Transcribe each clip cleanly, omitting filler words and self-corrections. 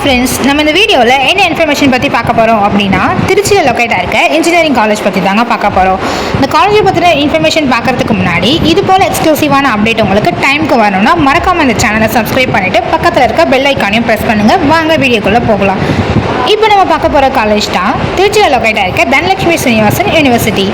Friends, நம்ம இந்த வீடியோவில் என்ன இன்ஃபர்மேஷன் பற்றி பார்க்க போகிறோம் அப்படின்னா, திருச்சியில் லொக்கேட்டாக இருக்க இன்ஜினியரிங் காலேஜ் பற்றி தாங்க பார்க்க போகிறோம். இந்த காலேஜை பற்றின இன்ஃபர்மேஷன் பார்க்கறதுக்கு முன்னாடி இது போல் எக்ஸ்க்ளூசிவான அப்டேட் உங்களுக்கு டைமுக்கு வரணும்னா மறக்காமல் இந்த சேனலை சப்ஸ்கிரைப் பண்ணிவிட்டு பக்கத்தில் இருக்க பெல் ஐக்கானையும் ப்ரெஸ் பண்ணுங்கள். வாங்க வீடியோக்குள்ளே போகலாம். இப்போ நம்ம பார்க்க போகிற காலேஜ் தான் திருச்சியில் லொக்கேட்டாக இருக்க தனலட்சுமி ஸ்ரீனிவாசன் யூனிவர்சிட்டி.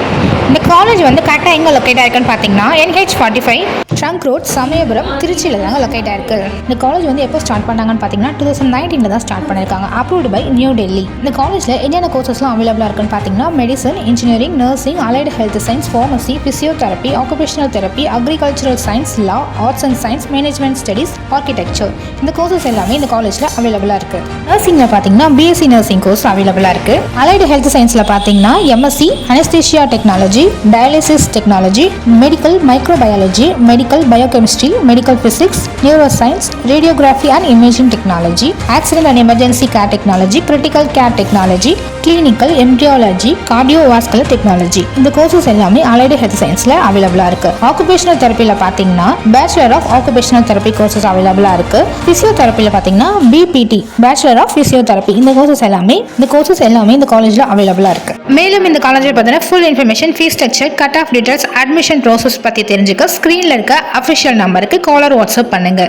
இந்த காலேஜ் வந்து கரெக்டாக எங்கே லொக்கேட்டாக இருக்குன்னு பார்த்தீங்கன்னா NH45 ட்ரங்க் ரோட், சமயபுரம், திருச்சியில் தாங்க லொக்கேட்டாக இருக்குது. இந்த காலேஜ் வந்து எப்போ ஸ்டார்ட் பண்ணாங்கன்னு பார்த்தீங்கன்னா 2019 தான் ஸ்டார்ட் பண்ணியிருக்காங்க. Approved by New Delhi. இந்த காலேஜில் என்னென்ன கோர்சஸ்லாம் அவைலபிளாக இருக்குன்னு பார்த்தீங்கன்னா medicine, engineering, nursing, allied health science, pharmacy, physiotherapy, occupational therapy, agricultural science, law, arts and science, management studies, architecture. இந்த கோர்சஸ் எல்லாமே இந்த காலேஜில் அவைலபிளாக இருக்குது. நர்சிங்கில் பார்த்தீங்கன்னா BSc நர்சிங் கோர்ஸ் அவைலபிளாக இருக்குது. அலைடு ஹெல்த் சயின்ஸில் பார்த்தீங்கன்னா MSc anaesthesia technology, dialysis technology, medical microbiology, medical biochemistry, medical physics, neuro science, radiography and imaging technology, accident and emergency care technology, critical care technology, clinical embryology, cardiovascular technology. இந்த courses எல்லாமே allied health சயின்ஸில் அவைலபிளாக இருக்குது. Occupational தெரப்பியில் பார்த்தீங்கன்னா bachelor of occupational therapy courses அவைலபிளாக இருக்குது. ஃபிசியோதெரப்பியில் பார்த்தீங்கன்னா BPT, பேச்சுலர் ஆஃப் ஃபிசியோதெரப்பி. இந்த கோர்சஸ் எல்லாமே இந்த காலேஜில் அவைலபிளாக இருக்குது. மேலும் இந்த காலேஜை பற்றின full information, fees structure, cut off details, admission process பற்றி தெரிஞ்சுக்க ஸ்க்ரீனில் இருக்க அஃபிஷியல் நம்பருக்கு காலர் வாட்ஸ்அப் பண்ணுங்க.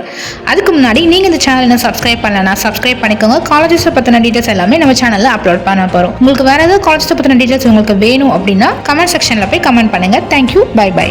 அதுக்கு முன்னாடி நீங்கள் இந்த சேனலை சப்ஸ்கிரைப் பண்ணலன்னா சப்ஸ்கிரைப் பண்ணிக்கோங்க. காலேஜஸை பற்றின டீடைல்ஸ் எல்லாமே நம்ம சேனலில் அப்லோட் பண்ண போகிறோம். உங்களுக்கு வேறு ஏதாவது காலேஜஸை பற்றின டீடைல்ஸ் உங்களுக்கு வேணும் அப்படின்னா கமெண்ட் செக்ஷனில் போய் கமெண்ட் பண்ணுங்கள். Thank you, bye by.